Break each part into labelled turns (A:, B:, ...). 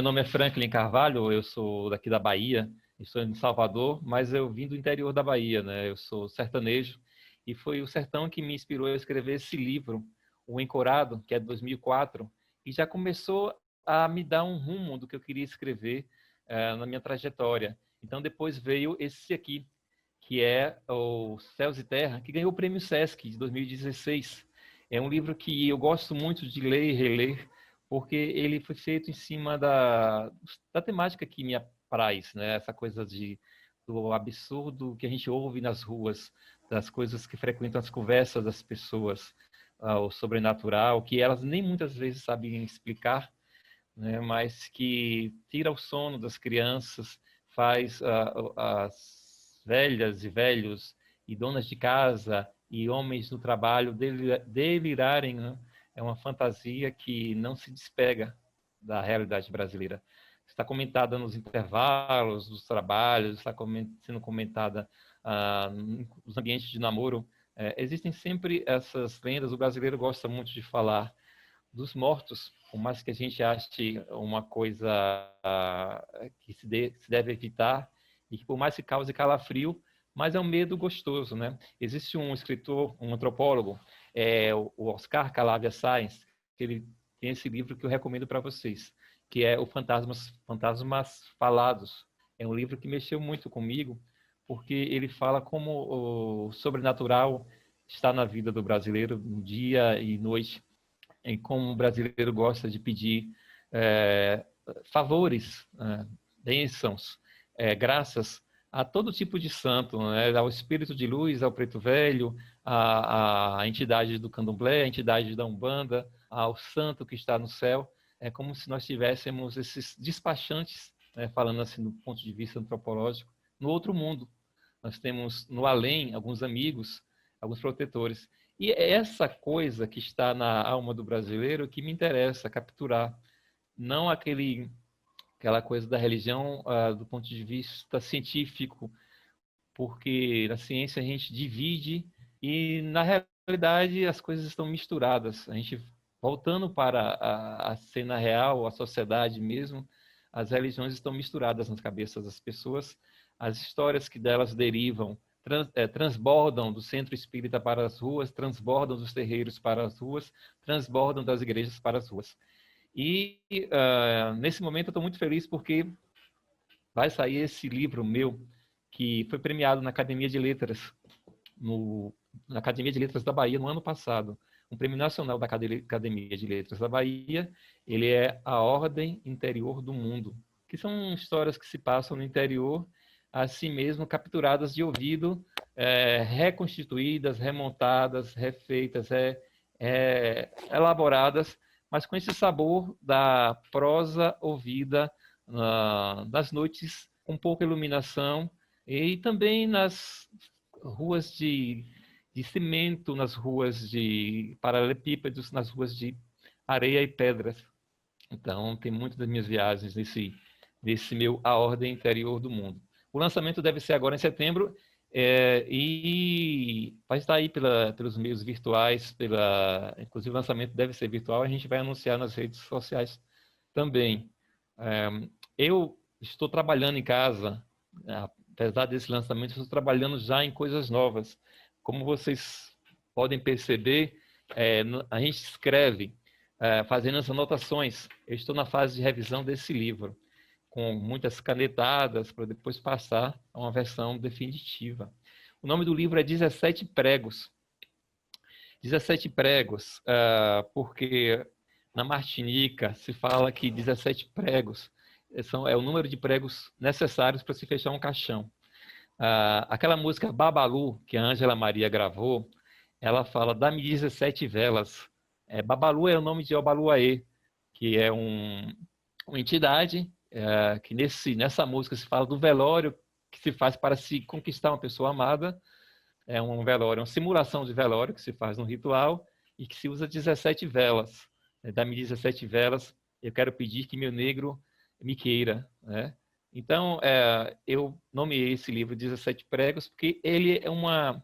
A: nome é Franklin Carvalho, eu sou daqui da Bahia, estou em Salvador, mas eu vim do interior da Bahia, né? Eu sou sertanejo e foi o sertão que me inspirou a escrever esse livro, O Encorado, que é de 2004, e já começou a me dar um rumo do que eu queria escrever na minha trajetória. Então depois veio esse aqui, que é o Céus e Terra, que ganhou o Prêmio Sesc de 2016. É um livro que eu gosto muito de ler e reler, porque ele foi feito em cima da temática que me apraz, né? Essa coisa do absurdo que a gente ouve nas ruas, das coisas que frequentam as conversas das pessoas, o sobrenatural, que elas nem muitas vezes sabem explicar, né? Mas que tira o sono das crianças, faz as velhas e velhos e donas de casa e homens no trabalho delirarem, né? É uma fantasia que não se despega da realidade brasileira. Está comentada nos intervalos dos trabalhos, está sendo comentada nos ambientes de namoro. Existem sempre essas lendas, o brasileiro gosta muito de falar dos mortos, por mais que a gente ache uma coisa que se deve evitar e que por mais que cause calafrio, mas é um medo gostoso, né? Existe um escritor, um antropólogo, o Oscar Calavia Sainz, que ele tem esse livro que eu recomendo para vocês, que é o Fantasmas Falados. É um livro que mexeu muito comigo, porque ele fala como o sobrenatural está na vida do brasileiro, dia e noite, em como o brasileiro gosta de pedir é, favores, bênçãos, graças a todo tipo de santo, né? Ao espírito de luz, ao preto velho, à entidade do candomblé, à entidade da Umbanda, ao santo que está no céu. É como se nós tivéssemos esses despachantes, né? Falando assim do ponto de vista antropológico, no outro mundo. Nós temos no além alguns amigos, alguns protetores. E é essa coisa que está na alma do brasileiro que me interessa capturar, não aquela coisa da religião do ponto de vista científico, porque na ciência a gente divide e na realidade as coisas estão misturadas. A gente voltando para a cena real, a sociedade mesmo, as religiões estão misturadas nas cabeças das pessoas, as histórias que delas derivam transbordam do centro espírita para as ruas, transbordam dos terreiros para as ruas, transbordam das igrejas para as ruas. E nesse momento eu estou muito feliz porque vai sair esse livro meu, que foi premiado na Academia de Letras, na Academia de Letras da Bahia no ano passado. Um prêmio nacional da Academia de Letras da Bahia. Ele é A Ordem Interior do Mundo, que são histórias que se passam no interior, assim mesmo capturadas de ouvido, reconstituídas, remontadas, refeitas, elaboradas, mas com esse sabor da prosa ouvida das noites com pouca iluminação e também nas ruas de cimento, nas ruas de paralelepípedos, nas ruas de areia e pedras. Então, tem muitas das minhas viagens nesse meu A Ordem Interior do Mundo. O lançamento deve ser agora em setembro e vai estar aí pelos meios virtuais, inclusive o lançamento deve ser virtual, a gente vai anunciar nas redes sociais também. Eu estou trabalhando em casa, apesar desse lançamento, estou trabalhando já em coisas novas. Como vocês podem perceber, a gente escreve fazendo as anotações. Eu estou na fase de revisão desse livro, com muitas canetadas, para depois passar a uma versão definitiva. O nome do livro é 17 Pregos. 17 pregos, porque na Martinica se fala que 17 pregos é o número de pregos necessários para se fechar um caixão. Aquela música Babalu, que a Ângela Maria gravou, ela fala, dá-me 17 velas. Babalu é o nome de Obaluaê, que é uma entidade que nessa música se fala do velório que se faz para se conquistar uma pessoa amada. É um velório, uma simulação de velório que se faz no ritual e que se usa 17 velas. Dá-me 17 velas, eu quero pedir que meu negro me queira, né? Então, eu nomeei esse livro 17 Pregos porque ele é uma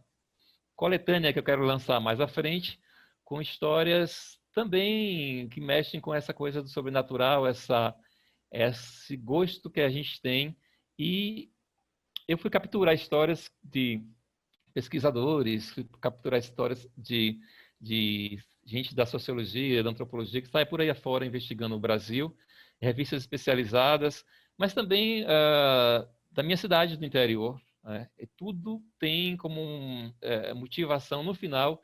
A: coletânea que eu quero lançar mais à frente, com histórias também que mexem com essa coisa do sobrenatural, esse gosto que a gente tem. E eu fui capturar histórias de pesquisadores, fui capturar histórias de gente da sociologia, da antropologia, que sai por aí afora investigando o Brasil, revistas especializadas, mas também da minha cidade do interior. Né? E tudo tem como motivação, no final,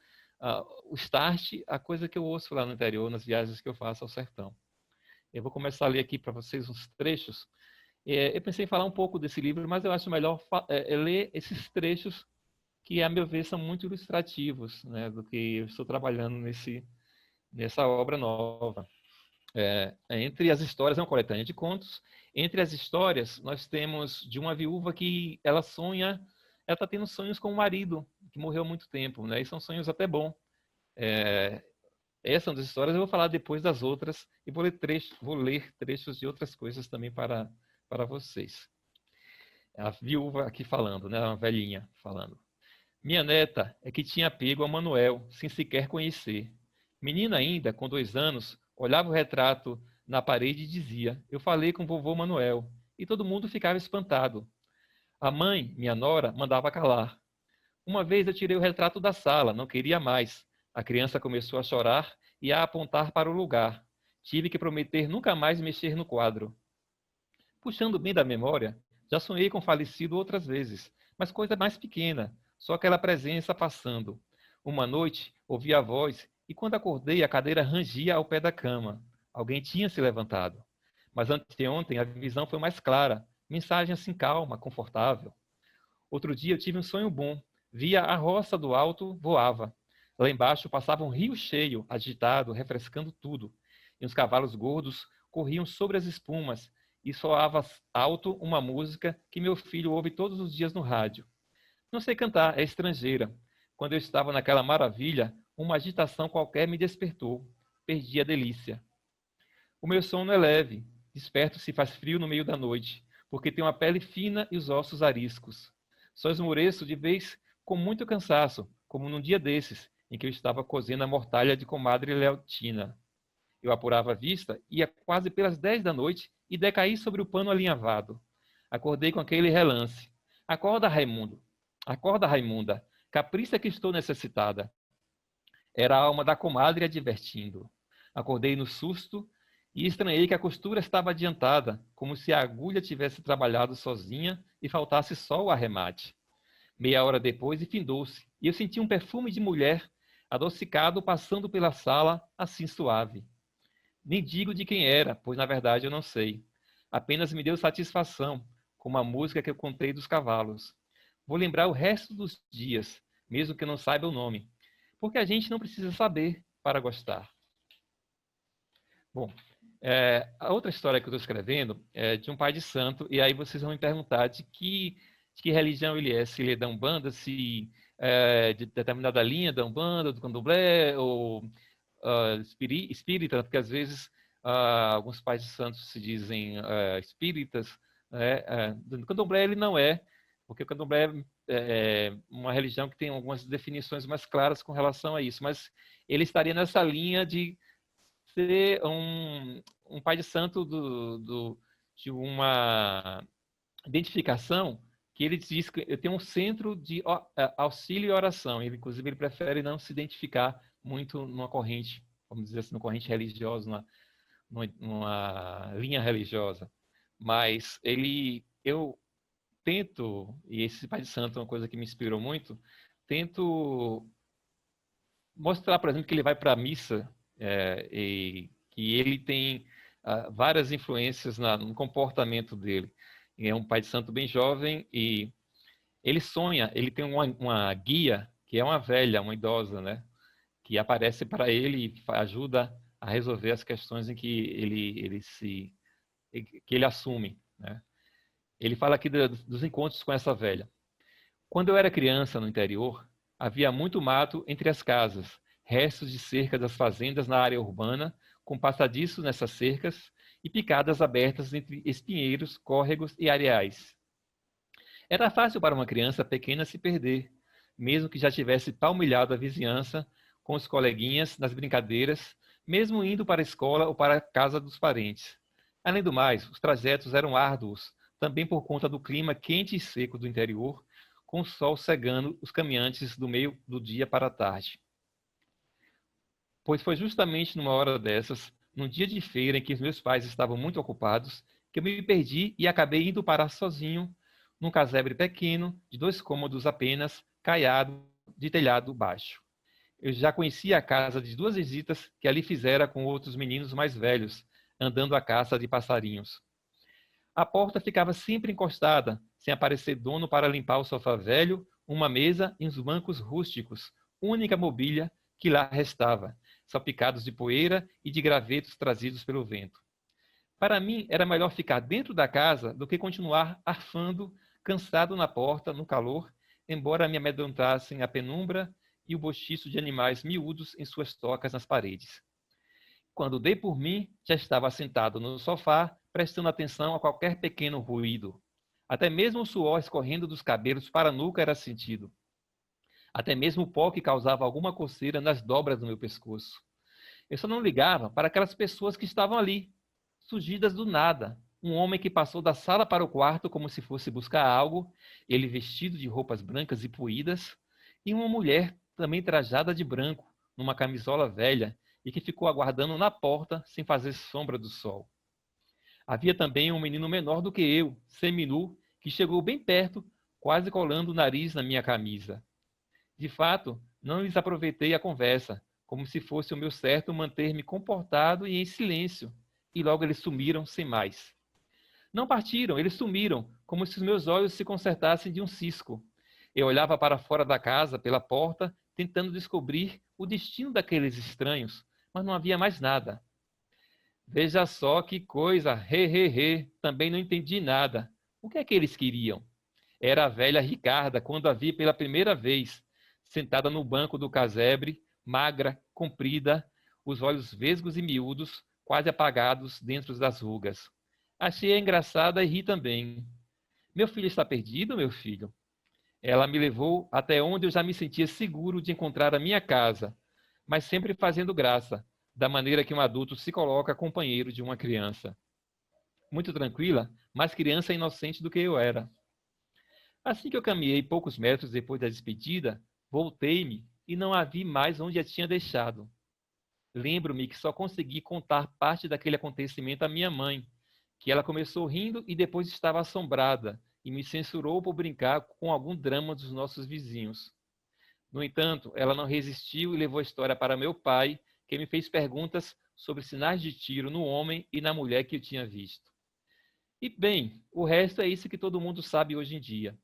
A: o start, a coisa que eu ouço lá no interior, nas viagens que eu faço ao sertão. Eu vou começar a ler aqui para vocês uns trechos. Eu pensei em falar um pouco desse livro, mas eu acho melhor ler esses trechos que, a meu ver, são muito ilustrativos, né, do que eu estou trabalhando nessa obra nova. Entre as histórias, é uma coletânea de contos. Entre as histórias, nós temos de uma viúva que ela sonha, ela está tendo sonhos com o marido, que morreu há muito tempo, né, e são sonhos até bons. Essas são das histórias, eu vou falar depois das outras, e vou ler trechos de outras coisas também para vocês. A viúva aqui falando, né, uma velhinha falando. Minha neta é que tinha pego a Manuel, sem sequer conhecer. Menina ainda, com 2 anos, olhava o retrato na parede e dizia: Eu falei com vovô Manuel. E todo mundo ficava espantado. A mãe, minha nora, mandava calar. Uma vez eu tirei o retrato da sala, não queria mais. A criança começou a chorar e a apontar para o lugar. Tive que prometer nunca mais mexer no quadro. Puxando bem da memória, já sonhei com o falecido outras vezes, mas coisa mais pequena, só aquela presença passando. Uma noite, ouvi a voz e quando acordei, a cadeira rangia ao pé da cama. Alguém tinha se levantado. Mas anteontem a visão foi mais clara, mensagem assim calma, confortável. Outro dia eu tive um sonho bom. Via a roça do alto voava. Lá embaixo passava um rio cheio, agitado, refrescando tudo. E os cavalos gordos corriam sobre as espumas e soava alto uma música que meu filho ouve todos os dias no rádio. Não sei cantar, é estrangeira. Quando eu estava naquela maravilha, uma agitação qualquer me despertou. Perdi a delícia. O meu sono é leve. Desperto se faz frio no meio da noite, porque tenho a pele fina e os ossos ariscos. Só esmoreço de vez com muito cansaço, como num dia desses, em que eu estava cozendo a mortalha de comadre Leotina. Eu apurava a vista, ia quase pelas 10 da noite e decaí sobre o pano alinhavado. Acordei com aquele relance. Acorda, Raimundo. Acorda, Raimunda. Capriça que estou necessitada. Era a alma da comadre advertindo. Acordei no susto e estranhei que a costura estava adiantada, como se a agulha tivesse trabalhado sozinha e faltasse só o arremate. Meia hora depois, e findou-se, e eu senti um perfume de mulher adocicado passando pela sala, assim suave. Nem digo de quem era, pois na verdade eu não sei. Apenas me deu satisfação, como a música que eu contei dos cavalos. Vou lembrar o resto dos dias, mesmo que eu não saiba o nome, porque a gente não precisa saber para gostar. Bom, a outra história que eu estou escrevendo é de um pai de santo, e aí vocês vão me perguntar de que religião ele é, se ele é da Umbanda, se é de determinada linha da Umbanda, do Candomblé, ou espírita, porque às vezes alguns pais de santos se dizem espíritas, né? Do Candomblé ele não é, porque o Candomblé é uma religião que tem algumas definições mais claras com relação a isso, mas ele estaria nessa linha de ser um pai de santo de uma identificação que ele diz que eu tenho um centro de auxílio e oração. Ele, inclusive, ele prefere não se identificar muito numa corrente, vamos dizer assim, numa corrente religiosa, numa linha religiosa. Mas eu tento, e esse pai de santo é uma coisa que me inspirou muito, tento mostrar, por exemplo, que ele vai para a missa e que ele tem várias influências no comportamento dele. É um pai de santo bem jovem e ele sonha, ele tem uma guia que é uma velha, uma idosa, né? Que aparece para ele e ajuda a resolver as questões em que ele assume, né? Ele fala aqui dos encontros com essa velha. Quando eu era criança no interior, havia muito mato entre as casas, restos de cerca das fazendas na área urbana, com passadiços nessas cercas e picadas abertas entre espinheiros, córregos e areais. Era fácil para uma criança pequena se perder, mesmo que já tivesse palmilhado a vizinhança com os coleguinhas nas brincadeiras, mesmo indo para a escola ou para a casa dos parentes. Além do mais, os trajetos eram árduos, também por conta do clima quente e seco do interior, com o sol cegando os caminhantes do meio do dia para a tarde. Pois foi justamente numa hora dessas, num dia de feira em que os meus pais estavam muito ocupados, que eu me perdi e acabei indo parar sozinho num casebre pequeno, de 2 cômodos apenas, caiado, de telhado baixo. Eu já conhecia a casa de 2 visitas que ali fizera com outros meninos mais velhos, andando à caça de passarinhos. A porta ficava sempre encostada, sem aparecer dono para limpar o sofá velho, uma mesa e uns bancos rústicos, única mobília que lá restava, salpicados de poeira e de gravetos trazidos pelo vento. Para mim, era melhor ficar dentro da casa do que continuar arfando, cansado na porta, no calor, embora me amedrontassem a penumbra e o bochicho de animais miúdos em suas tocas nas paredes. Quando dei por mim, já estava sentado no sofá, prestando atenção a qualquer pequeno ruído. Até mesmo o suor escorrendo dos cabelos para a nuca era sentido. Até mesmo o pó que causava alguma coceira nas dobras do meu pescoço. Eu só não ligava para aquelas pessoas que estavam ali, surgidas do nada. Um homem que passou da sala para o quarto como se fosse buscar algo, ele vestido de roupas brancas e poídas, e uma mulher também trajada de branco, numa camisola velha, e que ficou aguardando na porta sem fazer sombra do sol. Havia também um menino menor do que eu, seminu, que chegou bem perto, quase colando o nariz na minha camisa. De fato, não lhes aproveitei a conversa, como se fosse o meu certo manter-me comportado e em silêncio, e logo eles sumiram sem mais. Não partiram, eles sumiram, como se os meus olhos se consertassem de um cisco. Eu olhava para fora da casa, pela porta, tentando descobrir o destino daqueles estranhos, mas não havia mais nada. Veja só que coisa, também não entendi nada. O que é que eles queriam? Era a velha Ricarda, quando a vi pela primeira vez, sentada no banco do casebre, magra, comprida, os olhos vesgos e miúdos, quase apagados dentro das rugas. Achei-a engraçada e ri também. Meu filho está perdido, meu filho? Ela me levou até onde eu já me sentia seguro de encontrar a minha casa, mas sempre fazendo graça, da maneira que um adulto se coloca companheiro de uma criança. Muito tranquila, mais criança inocente do que eu era. Assim que eu caminhei poucos metros depois da despedida, voltei-me e não a vi mais onde a tinha deixado. Lembro-me que só consegui contar parte daquele acontecimento à minha mãe, que ela começou rindo e depois estava assombrada e me censurou por brincar com algum drama dos nossos vizinhos. No entanto, ela não resistiu e levou a história para meu pai, que me fez perguntas sobre sinais de tiro no homem e na mulher que eu tinha visto. E bem, o resto é isso que todo mundo sabe hoje em dia.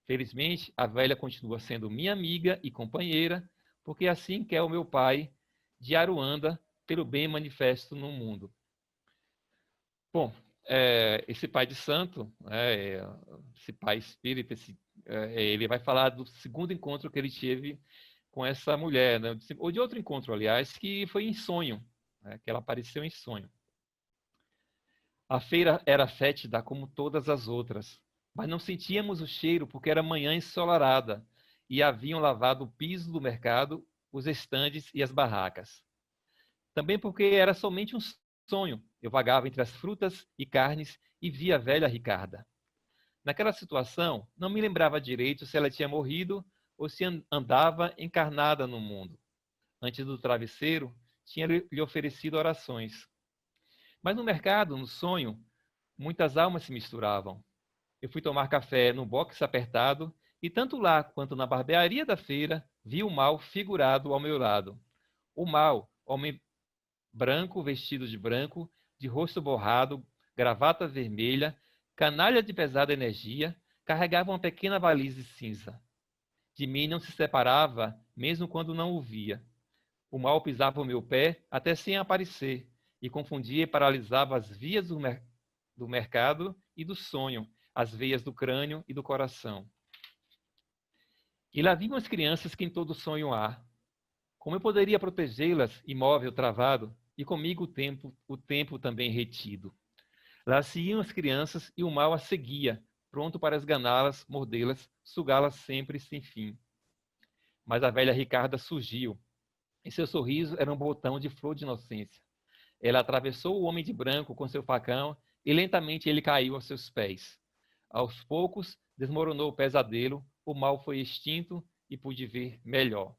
A: Felizmente, a velha continua sendo minha amiga e companheira, porque assim quer o meu pai de Aruanda, pelo bem manifesto no mundo. Bom, esse pai de santo, esse pai espírita, ele vai falar do segundo encontro que ele teve com essa mulher, né? Ou de outro encontro, aliás, que foi em sonho, né? Que ela apareceu em sonho. A feira era fétida como todas as outras, mas não sentíamos o cheiro porque era manhã ensolarada e haviam lavado o piso do mercado, os estandes e as barracas. Também porque era somente um sonho. Eu vagava entre as frutas e carnes e via a velha Ricarda. Naquela situação, não me lembrava direito se ela tinha morrido ou se andava encarnada no mundo. Antes do travesseiro, tinha lhe oferecido orações. Mas no mercado, no sonho, muitas almas se misturavam. Eu fui tomar café no box apertado e tanto lá quanto na barbearia da feira vi o mal figurado ao meu lado. O mal, homem branco, vestido de branco, de rosto borrado, gravata vermelha, canalha de pesada energia, carregava uma pequena valise cinza. De mim não se separava, mesmo quando não o via. O mal pisava o meu pé até sem aparecer, e confundia e paralisava as vias do mercado e do sonho, as veias do crânio e do coração. E lá vinham as crianças que em todo sonho há. Como eu poderia protegê-las, imóvel, travado, e comigo o tempo também retido? Lá se iam as crianças e o mal as seguia, pronto para esganá-las, mordê-las, sugá-las sempre sem fim. Mas a velha Ricarda surgiu, e seu sorriso era um botão de flor de inocência. Ela atravessou o homem de branco com seu facão e lentamente ele caiu aos seus pés. Aos poucos, desmoronou o pesadelo, o mal foi extinto e pude ver melhor.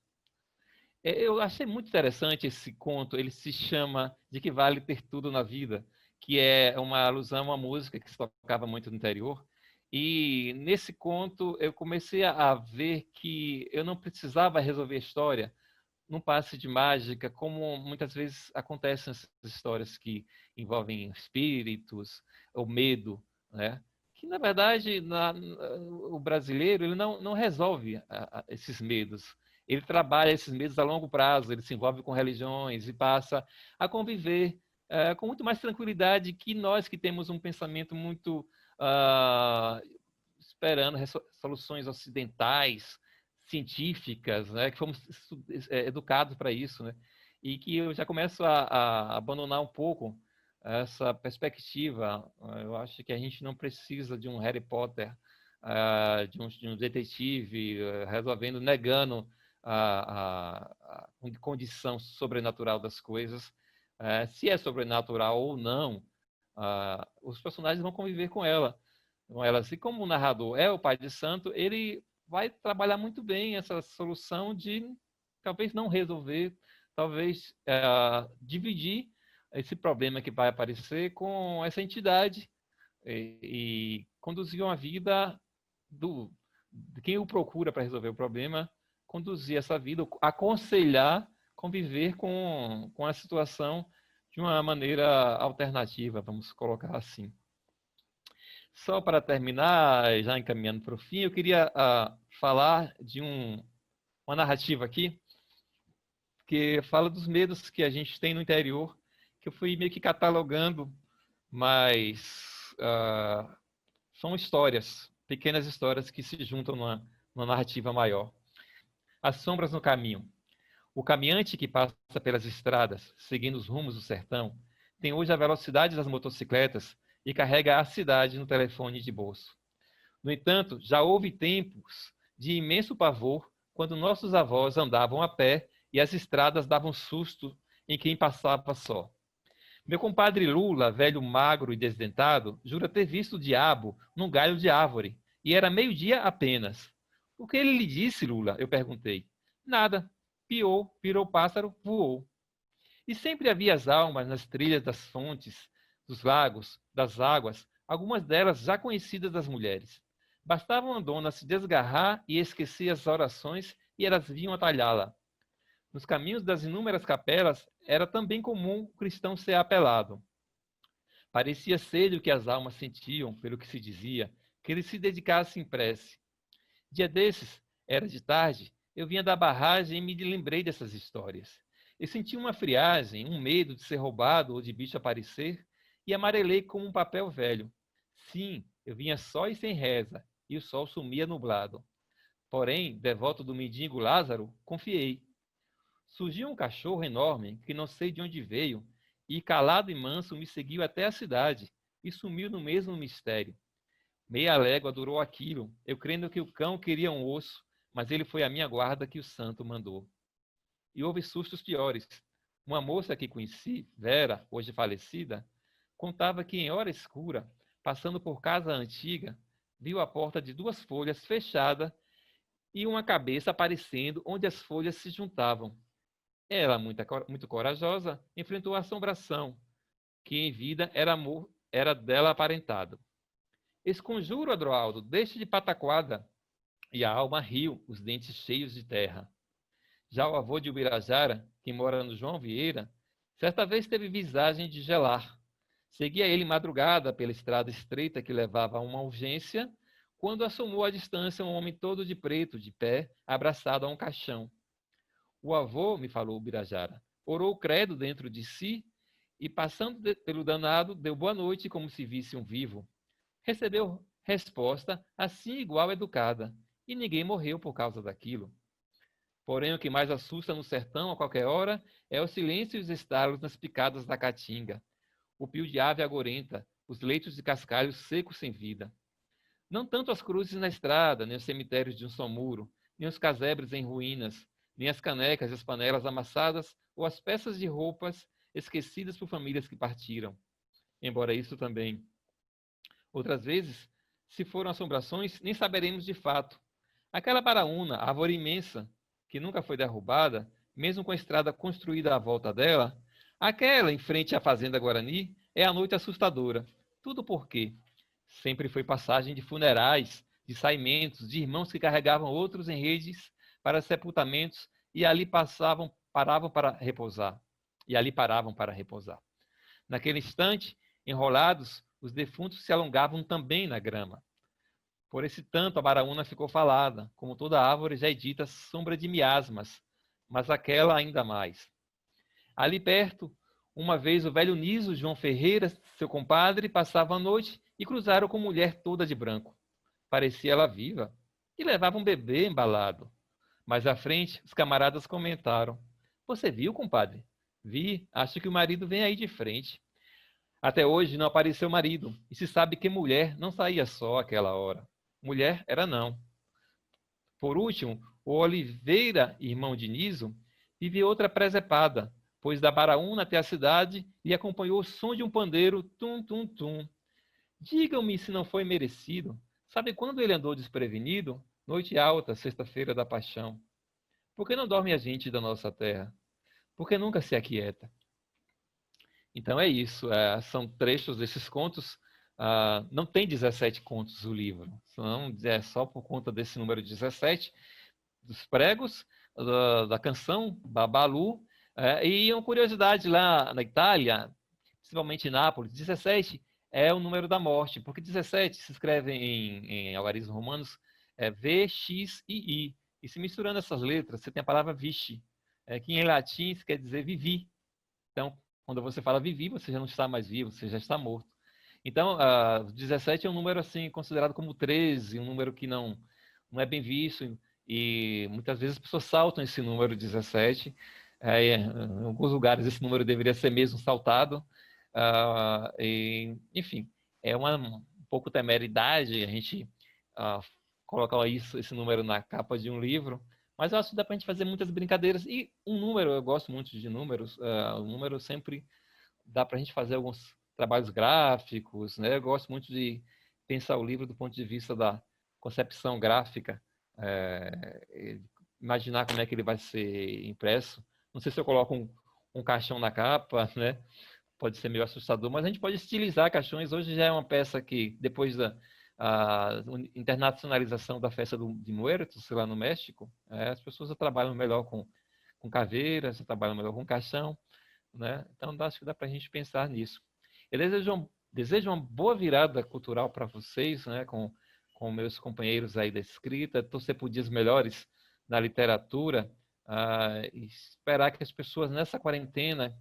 A: Eu achei muito interessante esse conto. Ele se chama De Que Vale Ter Tudo na Vida, que é uma alusão a uma música que se tocava muito no interior. E nesse conto eu comecei a ver que eu não precisava resolver a história num passe de mágica, como muitas vezes acontecem essas histórias que envolvem espíritos ou medo, né? Que na verdade o brasileiro ele não resolve esses medos. Ele trabalha esses medos a longo prazo, ele se envolve com religiões e passa a conviver com muito mais tranquilidade que nós que temos um pensamento muito esperando soluções ocidentais, científicas, né, que fomos educados para isso, né, e que eu já começo a abandonar um pouco essa perspectiva. Eu acho que a gente não precisa de um Harry Potter, de um detetive resolvendo, negando a condição sobrenatural das coisas. Se é sobrenatural ou não, os personagens vão conviver com ela. Assim como o narrador é o pai de santo, ele vai trabalhar muito bem essa solução de talvez não resolver, talvez dividir esse problema que vai aparecer com essa entidade e conduzir uma vida de quem o procura para resolver o problema, conduzir essa vida, aconselhar, conviver com a situação de uma maneira alternativa, vamos colocar assim. Só para terminar, já encaminhando para o fim, eu queria falar de uma narrativa aqui que fala dos medos que a gente tem no interior, que eu fui meio que catalogando, mas são histórias, pequenas histórias que se juntam numa narrativa maior. As sombras no caminho. O caminhante que passa pelas estradas, seguindo os rumos do sertão, tem hoje a velocidade das motocicletas e carrega a cidade no telefone de bolso. No entanto, já houve tempos de imenso pavor quando nossos avós andavam a pé e as estradas davam susto em quem passava só. Meu compadre Lula, velho magro e desdentado, jura ter visto o diabo num galho de árvore, e era meio-dia apenas. O que ele lhe disse, Lula? Eu perguntei. Nada. Piou, virou pássaro, voou. E sempre havia as almas nas trilhas das fontes, dos lagos, das águas, algumas delas já conhecidas das mulheres. Bastava uma dona se desgarrar e esquecer as orações e elas vinham atalhá-la. Nos caminhos das inúmeras capelas era também comum o cristão ser apelado. Parecia ser o que as almas sentiam, pelo que se dizia, que ele se dedicasse em prece. Dia desses, era de tarde, eu vinha da barragem e me lembrei dessas histórias. Eu senti uma friagem, um medo de ser roubado ou de bicho aparecer, e amarelei como um papel velho. Sim, eu vinha só e sem reza, e o sol sumia nublado. Porém, devoto do mendigo Lázaro, confiei. Surgiu um cachorro enorme, que não sei de onde veio, e calado e manso me seguiu até a cidade, e sumiu no mesmo mistério. Meia légua durou aquilo, eu crendo que o cão queria um osso, mas ele foi a minha guarda que o santo mandou. E houve sustos piores. Uma moça que conheci, Vera, hoje falecida, contava que em hora escura, passando por casa antiga, viu a porta de duas folhas fechada e uma cabeça aparecendo onde as folhas se juntavam. Ela, muito corajosa, enfrentou a assombração, que em vida era dela aparentado. Esconjuro, Adroaldo, deixe de pataquada. E a alma riu, os dentes cheios de terra. Já o avô de Ubirajara, que mora no João Vieira, certa vez teve visagem de gelar. Seguia ele madrugada pela estrada estreita que levava a uma urgência, quando assomou à distância um homem todo de preto, de pé, abraçado a um caixão. O avô, me falou Ubirajara, orou o credo dentro de si e, passando pelo danado, deu boa noite como se visse um vivo. Recebeu resposta assim igual educada, e ninguém morreu por causa daquilo. Porém, o que mais assusta no sertão a qualquer hora é o silêncio e os estalos nas picadas da caatinga, o pio de ave agorenta, os leitos de cascalhos secos sem vida. Não tanto as cruzes na estrada, nem os cemitérios de um só muro, nem os casebres em ruínas, nem as canecas e as panelas amassadas ou as peças de roupas esquecidas por famílias que partiram. Embora isso também. Outras vezes, se foram assombrações, nem saberemos de fato. Aquela baraúna, árvore imensa, que nunca foi derrubada, mesmo com a estrada construída à volta dela, aquela em frente à fazenda Guarani, é a noite assustadora. Tudo por quê? Sempre foi passagem de funerais, de saimentos, de irmãos que carregavam outros em redes para sepultamentos e ali paravam para repousar. E ali paravam para repousar. Naquele instante, enrolados, os defuntos se alongavam também na grama. Por esse tanto, a baraúna ficou falada, como toda árvore já é dita sombra de miasmas, mas aquela ainda mais. Ali perto, uma vez o velho Niso João Ferreira, seu compadre, passava a noite e cruzaram com mulher toda de branco. Parecia ela viva e levava um bebê embalado. Mais à frente, os camaradas comentaram: Você viu, compadre? Vi, acho que o marido vem aí de frente. Até hoje não apareceu marido, e se sabe que mulher não saía só aquela hora. Mulher era não. Por último, o Oliveira, irmão de Niso, vive outra presepada, pois da Baraúna até a cidade lhe acompanhou o som de um pandeiro, tum-tum-tum. Digam-me se não foi merecido. Sabe quando ele andou desprevenido? Noite alta, sexta-feira da paixão. Por que não dorme a gente da nossa terra? Por que nunca se aquieta? Então é isso, são trechos desses contos. Não tem 17 contos o livro, é só por conta desse número 17, dos pregos, da canção Babalu, e uma curiosidade lá na Itália, principalmente em Nápoles, 17 é o número da morte, porque 17 se escreve em algarismos romanos V, X e I, e se misturando essas letras, você tem a palavra vici, que em latim isso quer dizer vivi. Então, quando você fala vivi, você já não está mais vivo, você já está morto. Então, 17 é um número assim considerado como 13, um número que não é bem visto, e muitas vezes as pessoas saltam esse número 17. Em alguns lugares esse número deveria ser mesmo saltado. Enfim, é um pouco temeridade a gente colocar esse número na capa de um livro, mas eu acho que dá para a gente fazer muitas brincadeiras. E um número, eu gosto muito de números, o número sempre dá para a gente fazer alguns trabalhos gráficos, né? Eu gosto muito de pensar o livro do ponto de vista da concepção gráfica, imaginar como é que ele vai ser impresso. Não sei se eu coloco um caixão na capa, né? Pode ser meio assustador, mas a gente pode estilizar caixões. Hoje já é uma peça que, depois da internacionalização da festa de Muertos, lá no México, as pessoas já trabalham melhor com caveiras, já trabalham melhor com caixão, né? Então, acho que dá para a gente pensar nisso. Eu desejo uma boa virada cultural para vocês, né? Com meus companheiros aí da escrita, torcer por dias melhores na literatura, e esperar que as pessoas nessa quarentena,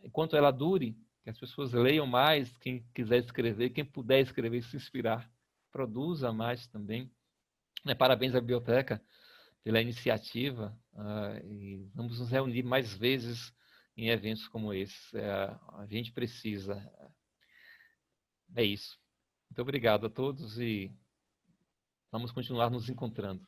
A: enquanto ela dure, que as pessoas leiam mais, quem quiser escrever, quem puder escrever, se inspirar, produza mais também. Parabéns à biblioteca pela iniciativa, e vamos nos reunir mais vezes em eventos como esse. A gente precisa. É isso. Muito obrigado a todos e vamos continuar nos encontrando.